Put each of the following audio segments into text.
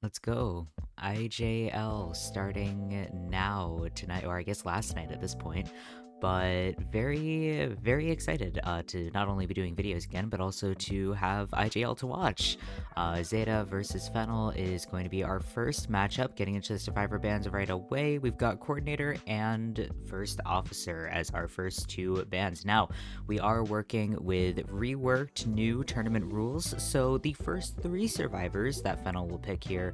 Let's go. IJL starting now, tonight, or I guess last night at this point. But very excited to not only be doing videos again, but also to have IJL to watch. Zeta versus Fennel is going to be our first matchup. Getting into the Survivor bands right away, we've got Coordinator and First Officer as our first two bands. Now, we are working with reworked new tournament rules, so the first three survivors that Fennel will pick here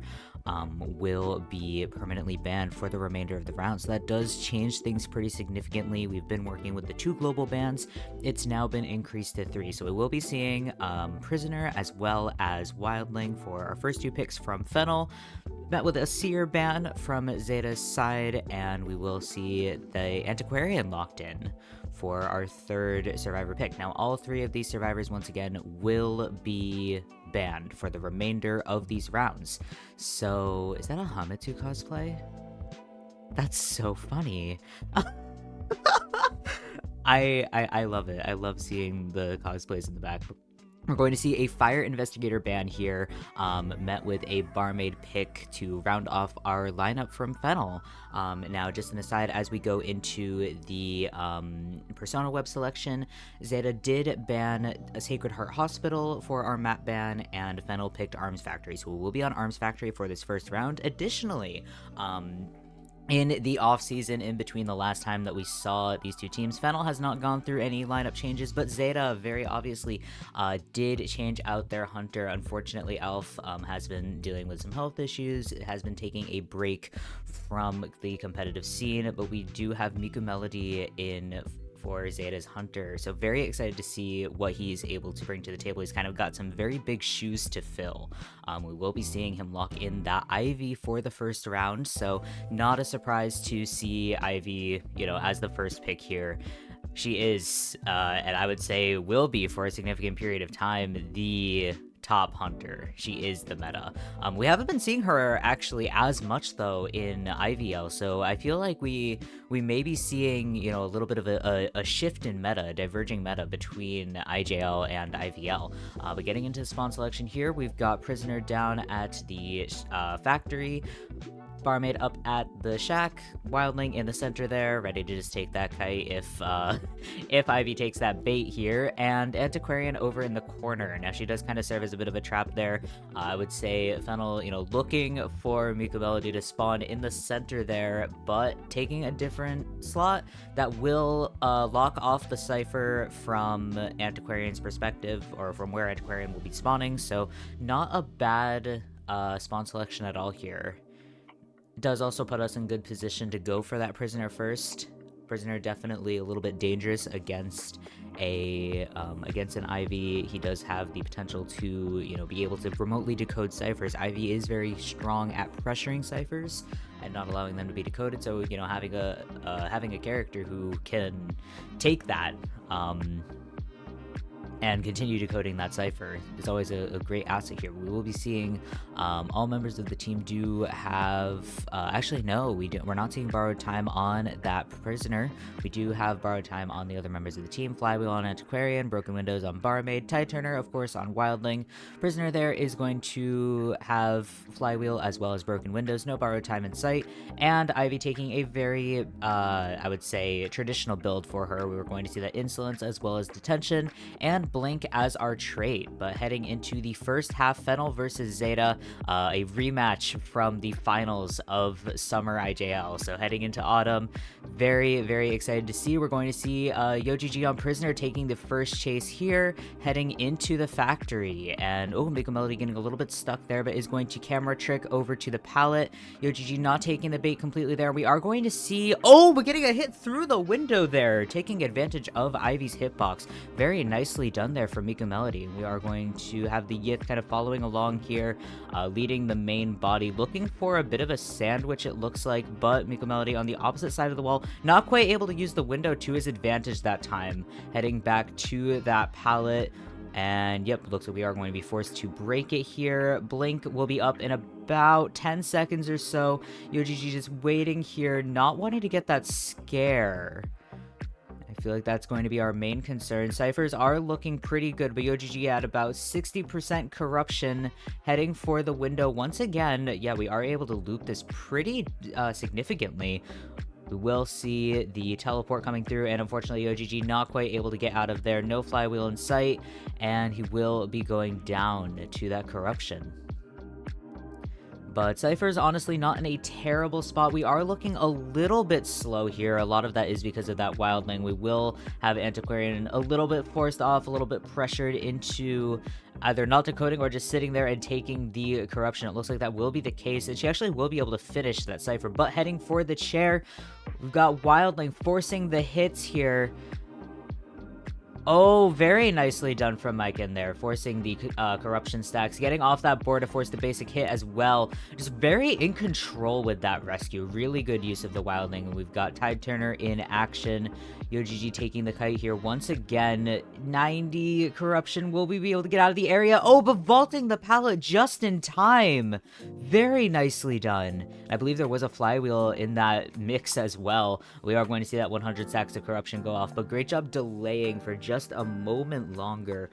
will be permanently banned for the remainder of the round. So that does change things pretty significantly. We've been working with the two global bans. It's now been increased to three. So we will be seeing Prisoner as well as Wildling for our first two picks from Fennel. Met with a Seer ban from Zeta's side, and we will see the Antiquarian locked in for our third survivor pick. Now, all three of these survivors, once again, will be banned for the remainder of these rounds. So, is that a Hamitsu cosplay? That's so funny. I love it. I love seeing the cosplays in the back. We're going to see a Fire Investigator ban here, met with a Barmaid pick to round off our lineup from Fennel. Now, just an aside, as we go into the Persona web selection, Zeta did ban a Sacred Heart Hospital for our map ban, and Fennel picked Arms Factory, so we'll be on Arms Factory for this first round. Additionally, in the off-season, in between the last time that we saw these two teams, Fennel has not gone through any lineup changes, but Zeta very obviously did change out their hunter. Unfortunately, Elf has been dealing with some health issues. It has been taking a break from the competitive scene, but we do have MKMLDY in for Zeta's hunter, so very excited to see what he's able to bring to the table. He's kind of got some very big shoes to fill. We will be seeing him lock in that Ivy for the first round, so not a surprise to see Ivy, as the first pick here. She is, and I would say will be for a significant period of time, the top hunter. She is the meta. We haven't been seeing her actually as much though in IVL, so I feel like we may be seeing a little bit of a shift in meta, a diverging meta between IJL and IVL. But getting into the spawn selection here, we've got Prisoner down at the factory, Barmaid up at the shack, Wildling in the center there, ready to just take that kite if Ivy takes that bait here, and Antiquarian over in the corner. Now, she does kind of serve as a bit of a trap there. I would say Fennel, looking for MKMLDY to spawn in the center there, but taking a different slot that will lock off the cipher from Antiquarian's perspective, or from where Antiquarian will be spawning, so not a bad spawn selection at all here. Does also put us in good position to go for that Prisoner first. Prisoner definitely a little bit dangerous against against an Ivy. He does have the potential to be able to remotely decode ciphers. Ivy is very strong at pressuring ciphers and not allowing them to be decoded. So having a character who can take that and continue decoding that cipher is always a great asset here. We will be seeing all members of the team do have, actually no, we're not seeing borrowed time on that Prisoner. We do have borrowed time on the other members of the team. Flywheel on Antiquarian, Broken Windows on Barmaid, Tide Turner, of course, on Wildling. Prisoner there is going to have Flywheel as well as Broken Windows, no borrowed time in sight, and Ivy taking a very, I would say, traditional build for her. We were going to see that Insolence as well as Detention, and Blink as our trait. But heading into the first half, Fennel versus Zeta, a rematch from the finals of Summer IJL. So heading into autumn, very excited to see. We're going to see YoGG on Prisoner taking the first chase here, heading into the factory. And MKMLDY getting a little bit stuck there, but is going to camera trick over to the pallet. YoGG not taking the bait completely there. We are going to see, we're getting a hit through the window there, taking advantage of Ivy's hitbox. Very nicely done there for MKMLDY. We are going to have the Yith kind of following along here, leading the main body, looking for a bit of a sandwich it looks like, but MKMLDY on the opposite side of the wall, not quite able to use the window to his advantage that time, heading back to that pallet. And yep, looks like we are going to be forced to break it here. Blink will be up in about 10 seconds or so. YoGG just waiting here, not wanting to get that scare. I feel like that's going to be our main concern. Ciphers are looking pretty good, but YoGG at about 60% corruption, heading for the window once again. Yeah, we are able to loop this pretty significantly. We will see the teleport coming through, and unfortunately YoGG not quite able to get out of there. No flywheel in sight, and he will be going down to that corruption. But Cypher's honestly not in a terrible spot. We are looking a little bit slow here. A lot of that is because of that wildling. We will have Antiquarian a little bit forced off, a little bit pressured into either not decoding or just sitting there and taking the corruption. It looks like that will be the case, and she actually will be able to finish that Cypher. But heading for the chair, we've got wildling forcing the hits here. Oh, very nicely done from Mike in there, forcing the corruption stacks, getting off that board to force the basic hit as well. Just very in control with that rescue. Really good use of the wildling. And we've got Tide Turner in action. YoGG taking the kite here once again. 90 corruption. Will we be able to get out of the area? Oh, but vaulting the pallet just in time. Very nicely done. I believe there was a flywheel in that mix as well. We are going to see that 100 stacks of corruption go off, but great job delaying for just a moment longer.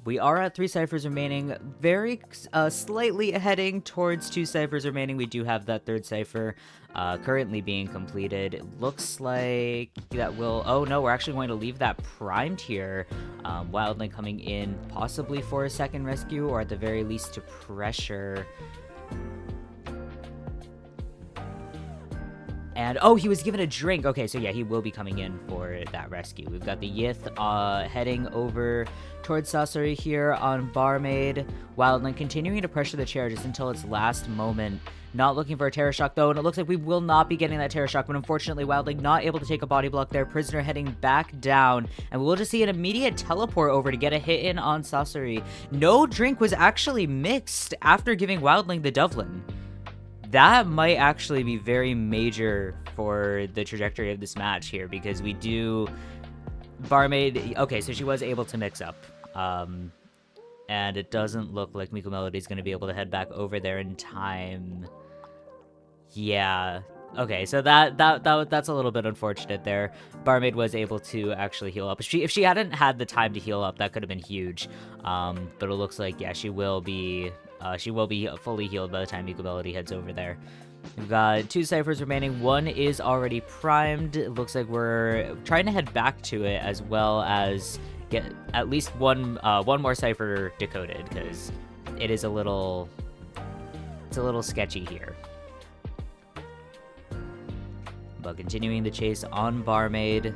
We are at 3 ciphers remaining, very slightly heading towards 2 ciphers remaining. We do have that 3rd cipher currently being completed. It looks like that will... Oh no, we're actually going to leave that primed here. Wildling coming in possibly for a second rescue, or at the very least to pressure. And, oh, he was given a drink. Okay, so yeah, he will be coming in for that rescue. We've got the Yith heading over towards Sasori here on Barmaid. Wildling continuing to pressure the chair just until its last moment. Not looking for a Terror Shock, though, and it looks like we will not be getting that Terror Shock, but unfortunately, Wildling not able to take a body block there. Prisoner heading back down, and we'll just see an immediate teleport over to get a hit in on Sasori. No drink was actually mixed after giving Wildling the Dovlin. That might actually be very major for the trajectory of this match here, because we do... Barmaid... Okay, so she was able to mix up. And it doesn't look like MKMLDY is going to be able to head back over there in time. Yeah. Okay, so that's a little bit unfortunate there. Barmaid was able to actually heal up. If she hadn't had the time to heal up, that could have been huge. But it looks like, yeah, she will be fully healed by the time MKMLDY heads over there. We've got 2 ciphers remaining. One is already primed. It looks like we're trying to head back to it, as well as get at least one more cipher decoded, because it is a little sketchy here. But continuing the chase on Barmaid.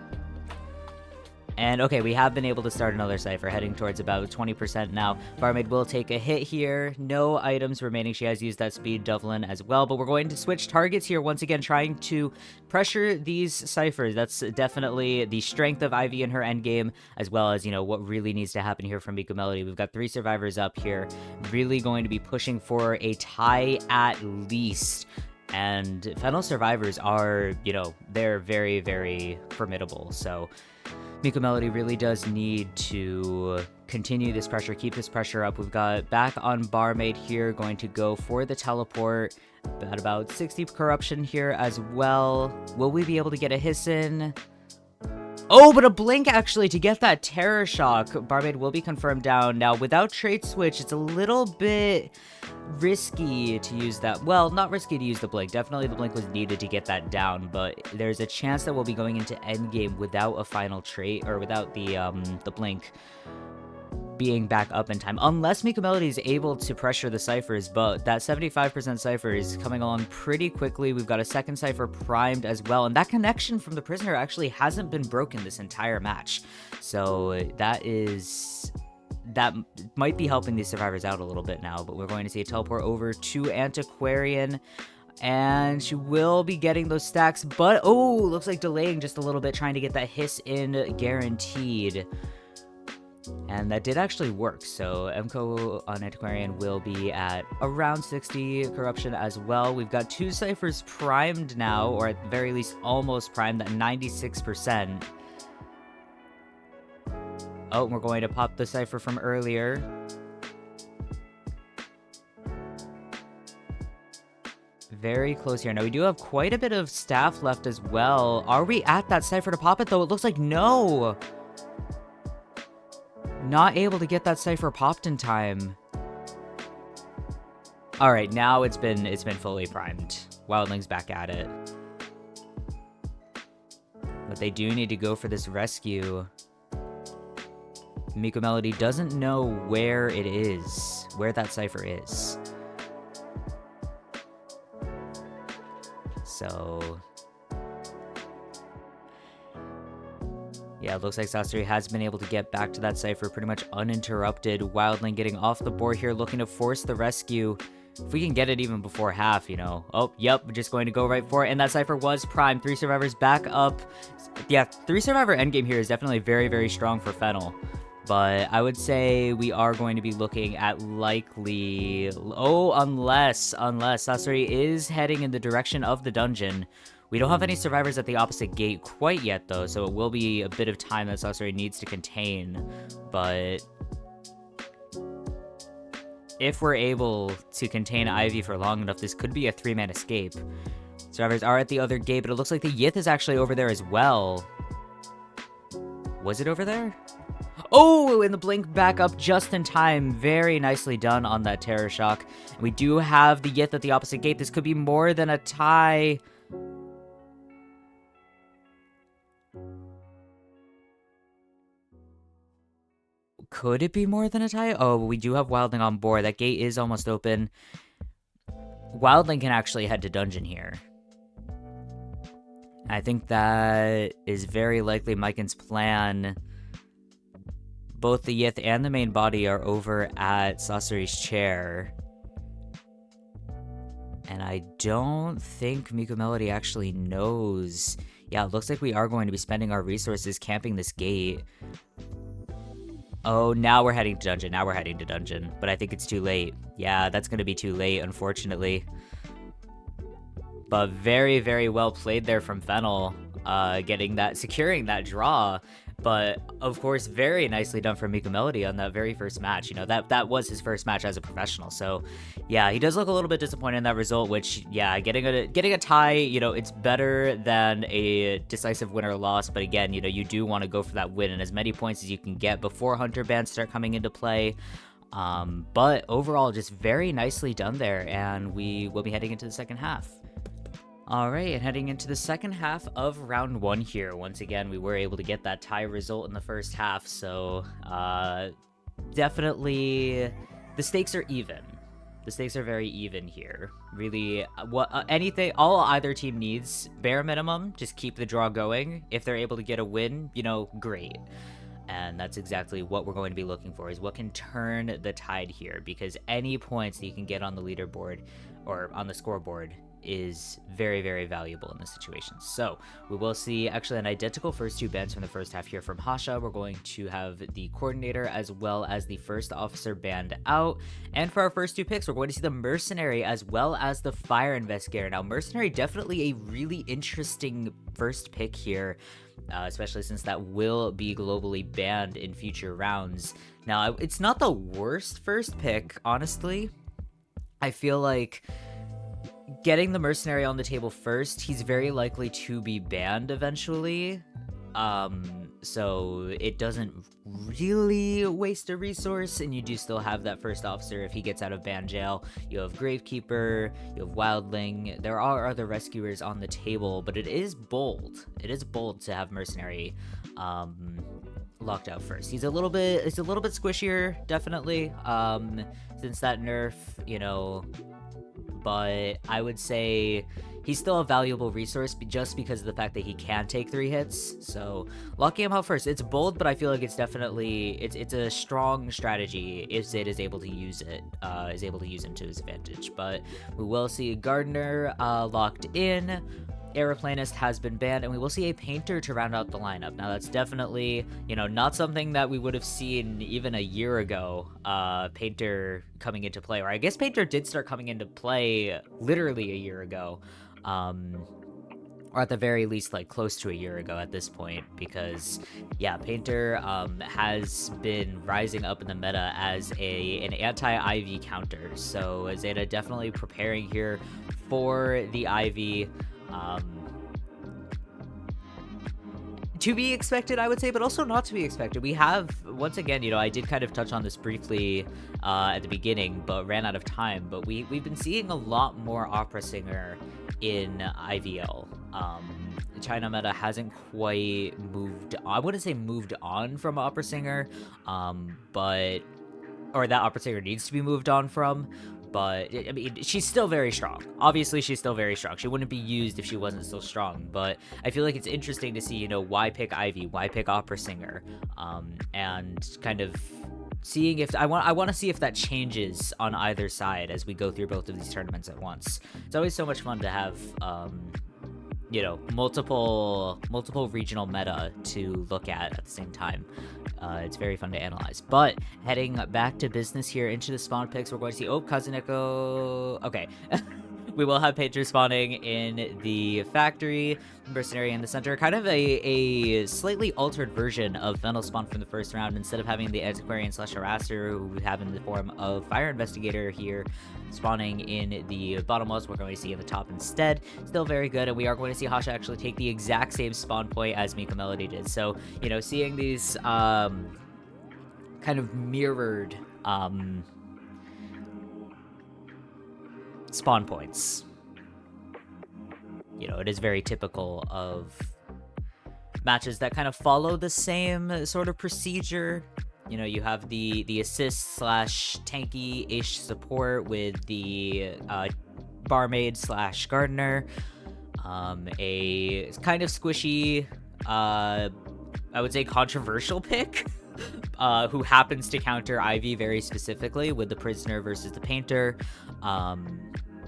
And okay, we have been able to start another cipher, heading towards about 20% now. Barmaid will take a hit here. No items remaining. She has used that speed Dovlin as well, but we're going to switch targets here once again, trying to pressure these ciphers. That's definitely the strength of Ivy in her endgame, as well as, you know, what really needs to happen here from MKMLDY. We've got 3 survivors up here, really going to be pushing for a tie at least. And Fennel survivors are, you know, they're very, very formidable. So MKMLDY really does need to continue this pressure, keep this pressure up. We've got back on Barmaid here, going to go for the teleport. At about 60 corruption here as well. Will we be able to get a hiss in? Oh, but a blink actually to get that Terror Shock. Barmaid will be confirmed down. Now, without Trait Switch, it's a little bit risky to use that. Well, not risky to use the blink. Definitely the blink was needed to get that down, but there's a chance that we'll be going into endgame without a final trait, or without the blink being back up in time, unless MKMLDY is able to pressure the ciphers. But that 75% cipher is coming along pretty quickly. We've got a second cipher primed as well, and that connection from the prisoner actually hasn't been broken this entire match, so that might be helping these survivors out a little bit now. But we're going to see a teleport over to Antiquarian, and she will be getting those stacks, but oh, looks like delaying just a little bit, trying to get that hiss in guaranteed. And that did actually work, so MKO on Antiquarian will be at around 60 corruption as well. We've got 2 ciphers primed now, or at the very least almost primed, at 96%. Oh, we're going to pop the cipher from earlier. Very close here. Now, we do have quite a bit of staff left as well. Are we at that Cypher to pop it, though? It looks like no. Not able to get that Cypher popped in time. All right, now it's been fully primed. Wildling's back at it. But they do need to go for this rescue. MKMLDY doesn't know where it is, where that Cypher is. So yeah, it looks like Sasori has been able to get back to that Cypher pretty much uninterrupted. Wildling getting off the board here, looking to force the rescue. If we can get it even before half, you know. Oh, yep, we're just going to go right for it. And that Cypher was primed. 3 survivors back up. Yeah, 3 survivor endgame here is definitely very, very strong for Fennel. But I would say we are going to be looking at likely... Oh, unless Sasori is heading in the direction of the dungeon. We don't have any survivors at the opposite gate quite yet, though, so it will be a bit of time that Sasori needs to contain. But if we're able to contain Ivy for long enough, this could be a 3-man escape. Survivors are at the other gate, but it looks like the Yith is actually over there as well. Was it over there? Oh, and the blink back up just in time. Very nicely done on that Terror Shock. And we do have the Yith at the opposite gate. This could be more than a tie. Could it be more than a tie? Oh, we do have Wildling on board. That gate is almost open. Wildling can actually head to dungeon here. I think that is very likely Mykon's plan. Both the Yith and the main body are over at Sasori's chair. And I don't think MKMLDY actually knows. Yeah, it looks like we are going to be spending our resources camping this gate. Oh, now we're heading to dungeon. But I think it's too late. Yeah, that's going to be too late, unfortunately. But very, very well played there from Fennel, securing that draw. But, of course, very nicely done from MKMLDY on that very first match. You know, that was his first match as a professional. So, yeah, he does look a little bit disappointed in that result, which, yeah, getting a tie, you know, it's better than a decisive win or loss. But, again, you know, you do want to go for that win and as many points as you can get before Hunter bans start coming into play. But, overall, just very nicely done there. And we will be heading into the second half. Alright, and heading into the second half of round 1 here. Once again, we were able to get that tie result in the first half, so definitely the stakes are even. The stakes are very even here. Really, all either team needs, bare minimum, just keep the draw going. If they're able to get a win, you know, great. And that's exactly what we're going to be looking for, is what can turn the tide here, because any points that you can get on the leaderboard or on the scoreboard is very, very valuable in this situation. So we will see actually an identical first 2 bans from the first half here from Hasha. We're going to have the coordinator as well as the first officer banned out. And for our first 2 picks, we're going to see the mercenary as well as the fire investigator. Now, mercenary, definitely a really interesting first pick here, especially since that will be globally banned in future rounds. Now, it's not the worst first pick, honestly. I feel like getting the mercenary on the table first, he's very likely to be banned eventually. So it doesn't really waste a resource, and you do still have that first officer if he gets out of ban jail. You have Gravekeeper, you have Wildling. There are other rescuers on the table, but it is bold. It is bold to have mercenary locked out first. It's a little bit squishier, definitely, since that nerf, you know. But I would say he's still a valuable resource just because of the fact that he can take 3 hits. So locking him out first, it's bold, but I feel like it's definitely it's a strong strategy if Zeta is able to use it, is able to use him to his advantage. But we will see Gardener locked in. Aeroplanist has been banned, and we will see a Painter to round out the lineup. Now, that's definitely, you know, not something that we would have seen even a year ago, Painter coming into play. Or I guess Painter did start coming into play literally a year ago. or at the very least, like, close to a year ago at this point, because, yeah, Painter has been rising up in the meta as an anti-IV counter. So ZETA definitely preparing here for the IV. To be expected, I would say, but also not to be expected. We have, once again, I did kind of touch on this briefly at the beginning, but ran out of time. But we've been seeing a lot more opera singer in IVL. China meta hasn't quite moved on. I wouldn't say moved on from opera singer, but or that opera singer needs to be moved on from. But I mean, she's still very strong. Obviously, she's still very strong. She wouldn't be used if she wasn't still strong. But I feel like it's interesting to see, why pick Ivy, why pick opera singer, and kind of seeing if I want to see if that changes on either side as we go through both of these tournaments at once. It's always so much fun to have multiple regional meta to look at the same time. It's very fun to analyze. But heading back to business here into the spawn picks, we're going to see Kazuneko. Okay. We will have Painter spawning in the factory, Mercenary in the center. Kind of a slightly altered version of Fennel spawn from the first round. Instead of having the Antiquarian / Harasser, who we have in the form of Fire Investigator here, spawning in the bottom walls, we're going to see in the top instead. Still very good, and we are going to see Hasha actually take the exact same spawn point as MKMLDY did. So, seeing these kind of mirrored spawn points. It is very typical of matches that kind of follow the same sort of procedure. You have the assist / tanky-ish support with the barmaid / gardener. A kind of squishy, I would say controversial pick, who happens to counter Ivy very specifically with the prisoner versus the painter.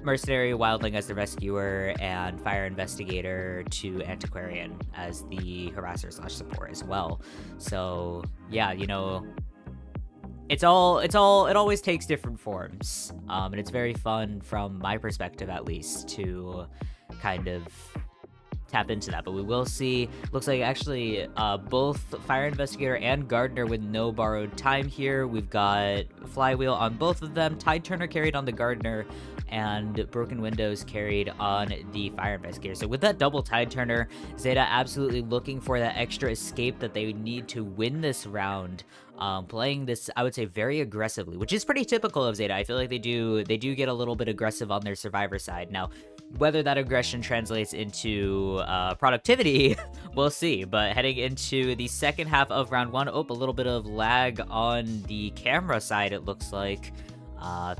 Mercenary, Wildling as the rescuer, and Fire Investigator to Antiquarian as the harasser / support as well. So yeah, it always takes different forms, and it's very fun from my perspective at least to kind of tap into that. But we will see, looks like actually both Fire Investigator and Gardener with no borrowed time here. We've got Flywheel on both of them, Tide Turner carried on the Gardener, and Broken Windows carried on the Fire Investigator. So with that double Tide Turner, ZETA absolutely looking for that extra escape that they need to win this round. Playing this, I would say, very aggressively, which is pretty typical of ZETA. I feel like they do get a little bit aggressive on their survivor side. Now, whether that aggression translates into productivity, we'll see. But heading into the second half of round one, a little bit of lag on the camera side, it looks like.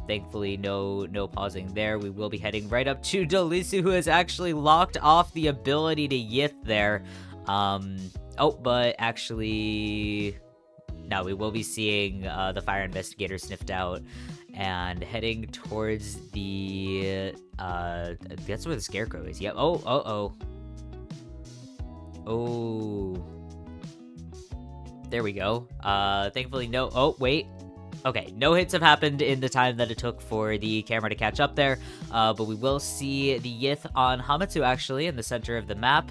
Thankfully, no pausing there. We will be heading right up to Delisu, who has actually locked off the ability to Yith there. But actually, no, we will be seeing the Fire Investigator sniffed out and heading towards the that's where the Scarecrow is. Yep. Oh, there we go. Thankfully, no. Oh, wait. Okay, no hits have happened in the time that it took for the camera to catch up there, but we will see the Yith on Hamatsu actually in the center of the map,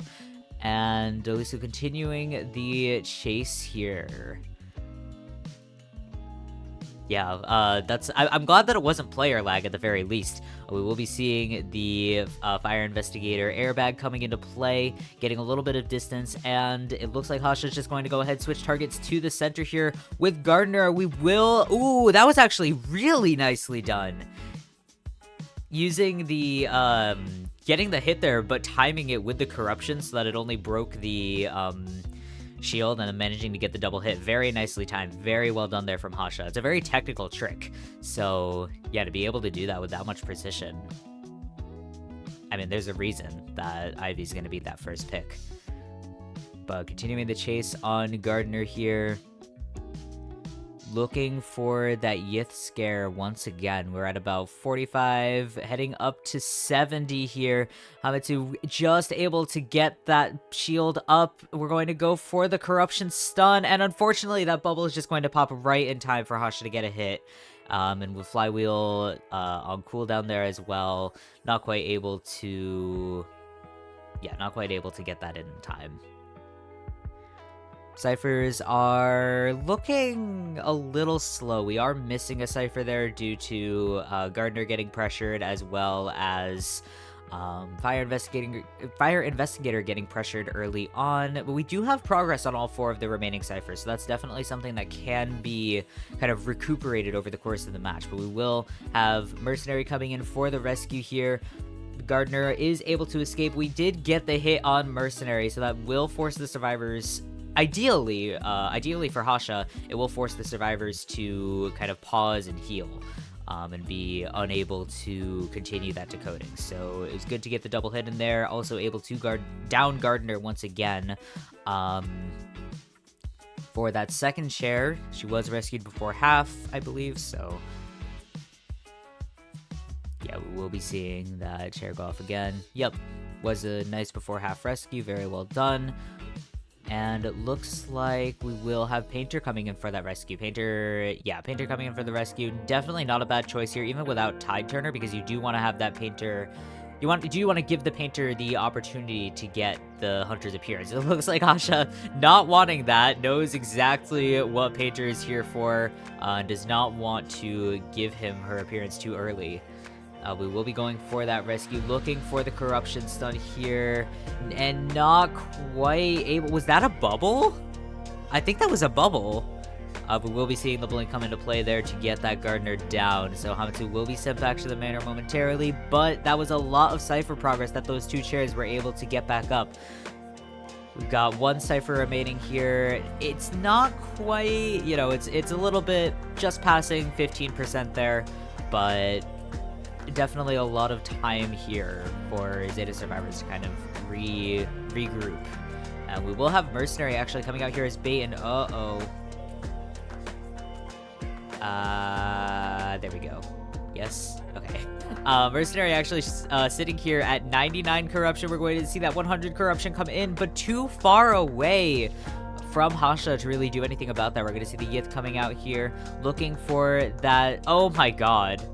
and Delisu continuing the chase here. Yeah, I'm glad that it wasn't player lag at the very least. We will be seeing the Fire Investigator airbag coming into play, getting a little bit of distance, and it looks like Hasha's just going to go ahead, switch targets to the center here with Gardener. We will... Ooh, that was actually really nicely done. Using the... getting the hit there, but timing it with the corruption so that it only broke the... shield, and then managing to get the double hit. Very nicely timed. Very well done there from Hasha. It's a very technical trick. So yeah, to be able to do that with that much precision. I mean, there's a reason that Ivy's going to beat that first pick. But continuing the chase on Gardener here. Looking for that Yith scare once again. We're at about 45, heading up to 70 here. Hamatsu just able to get that shield up. We're going to go for the corruption stun, and unfortunately that bubble is just going to pop right in time for Hasha to get a hit. And with Flywheel on cooldown there as well, not quite able to Yeah, not quite able to get that in time. Ciphers are looking a little slow. We are missing a cipher there due to Gardner getting pressured, as well as Fire Investigator getting pressured early on. But we do have progress on all 4 of the remaining ciphers, so that's definitely something that can be kind of recuperated over the course of the match. But we will have Mercenary coming in for the rescue here. Gardner is able to escape. We did get the hit on Mercenary, so that will force the survivors... Ideally for Hasha, it will force the survivors to kind of pause and heal, and be unable to continue that decoding. So it was good to get the double hit in there. Also able to down Gardner once again. For that second share, she was rescued before half, I believe, so... Yeah, we will be seeing that chair go off again. Yep, was a nice before half rescue, very well done. And it looks like we will have Painter coming in for that rescue. Painter coming in for the rescue. Definitely not a bad choice here, even without Tide Turner, because you do want to have that Painter... Do you want to give the Painter the opportunity to get the Hunter's appearance? It looks like Asha, not wanting that, knows exactly what Painter is here for, does not want to give him her appearance too early. We will be going for that rescue, looking for the corruption stun here, and not quite able... Was that a bubble? I think that was a bubble. We will be seeing the blink come into play there to get that Gardner down, so Hamitsu will be sent back to the manor momentarily, but that was a lot of Cypher progress that those 2 chairs were able to get back up. We've got 1 Cypher remaining here. It's not quite, you know, it's a little bit just passing 15% there, but... definitely a lot of time here for Zeta survivors to kind of regroup. And we will have Mercenary actually coming out here as bait, and there we go. Yes? Okay. Mercenary actually sitting here at 99 corruption. We're going to see that 100 corruption come in, but too far away from Hasha to really do anything about that. We're going to see the Yith coming out here, looking for that... Oh my god.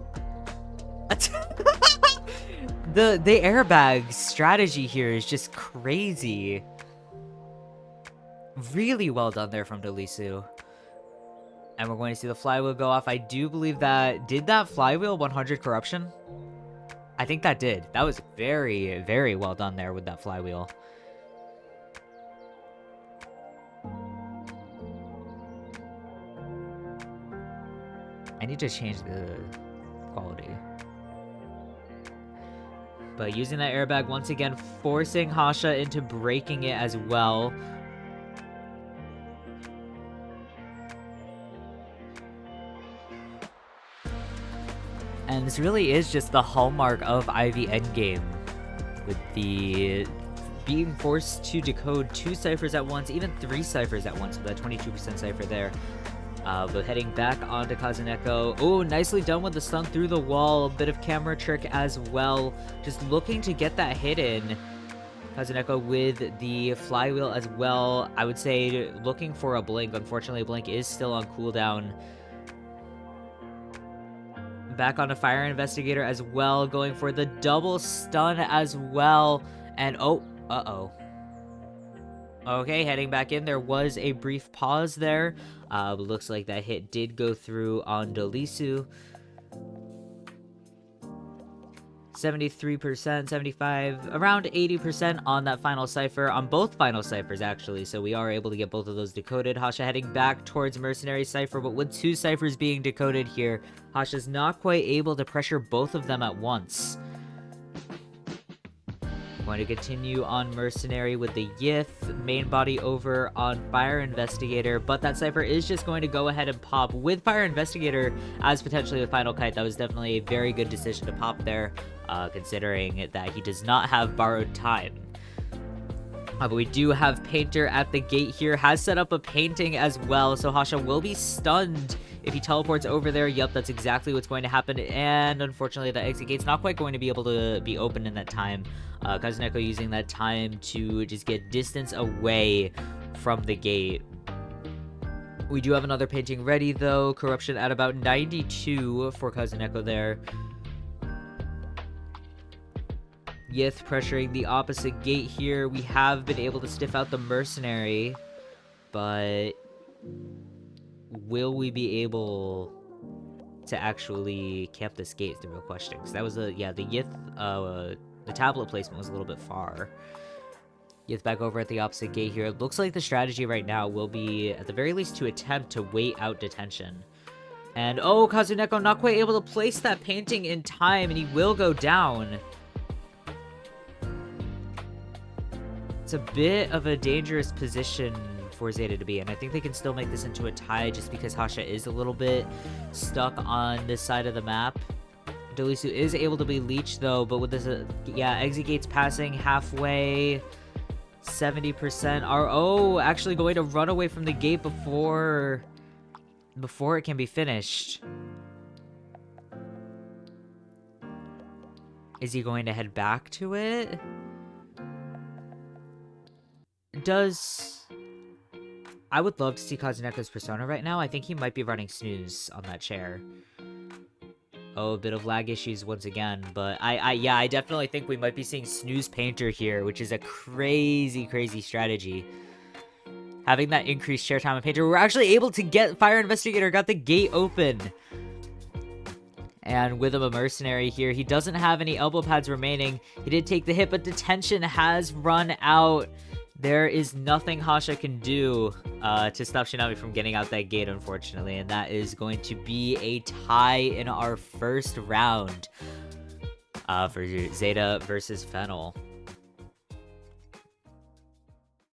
The airbag strategy here is just crazy. Really well done there from Delisu. And we're going to see the flywheel go off. I do believe that... Did that flywheel 100 corruption? I think that did. That was very, very well done there with that flywheel. I need to change the quality. But using that airbag once again, forcing Hasha into breaking it as well. And this really is just the hallmark of Ivy Endgame, with the being forced to decode 2 ciphers at once, even 3 ciphers at once, with that 22% cipher there. But heading back onto Kazuneko. Oh, nicely done with the stun through the wall. A bit of camera trick as well. Just looking to get that hit in. Kazuneko with the flywheel as well. I would say looking for a blink. Unfortunately, Blink is still on cooldown. Back onto Fire Investigator as well. Going for the double stun as well. And oh, okay, heading back in. There was a brief pause there. But looks like that hit did go through on Delisu. 73%, 75, around 80% on that final cipher, on both final ciphers actually, so we are able to get both of those decoded. Hasha heading back towards Mercenary cipher, but with 2 ciphers being decoded here, Hasha's not quite able to pressure both of them at once. Going to continue on Mercenary with the Yith, main body over on Fire Investigator, but that cipher is just going to go ahead and pop with Fire Investigator as potentially the final kite. That was definitely a very good decision to pop there, considering that he does not have borrowed time. But we do have Painter at the gate here, has set up a painting as well, so Hasha will be stunned if he teleports over there. Yep, that's exactly what's going to happen, and unfortunately the exit gate's not quite going to be able to be opened in that time. Kazuneko using that time to just get distance away from the gate. We do have another painting ready though, corruption at about 92 for Kazuneko there. Yith pressuring the opposite gate here. We have been able to stiff out the mercenary, but will we be able to actually camp this gate is the real question. Because that was the Yith, the tablet placement was a little bit far. Yith back over at the opposite gate here. It looks like the strategy right now will be, at the very least, to attempt to wait out detention. And, oh, Kazuneko not quite able to place that painting in time, and he will go down. It's a bit of a dangerous position for Zeta to be in. I think they can still make this into a tie just because Hasha is a little bit stuck on this side of the map. Delisu is able to be leeched though, but with this, exit gates passing halfway, 70% are, actually going to run away from the gate before it can be finished. Is he going to head back to it? I would love to see Kazuneko's persona right now. I think he might be running snooze on that chair. Oh, a bit of lag issues once again, but I definitely think we might be seeing snooze painter here, which is a crazy, crazy strategy. Having that increased chair time of painter, we're actually able to get Fire Investigator, got the gate open. And with him a mercenary here, he doesn't have any elbow pads remaining. He did take the hit, but detention has run out. There is nothing Hasha can do to stop Shinami from getting out that gate, unfortunately. And that is going to be a tie in our first round for Zeta versus Fennel.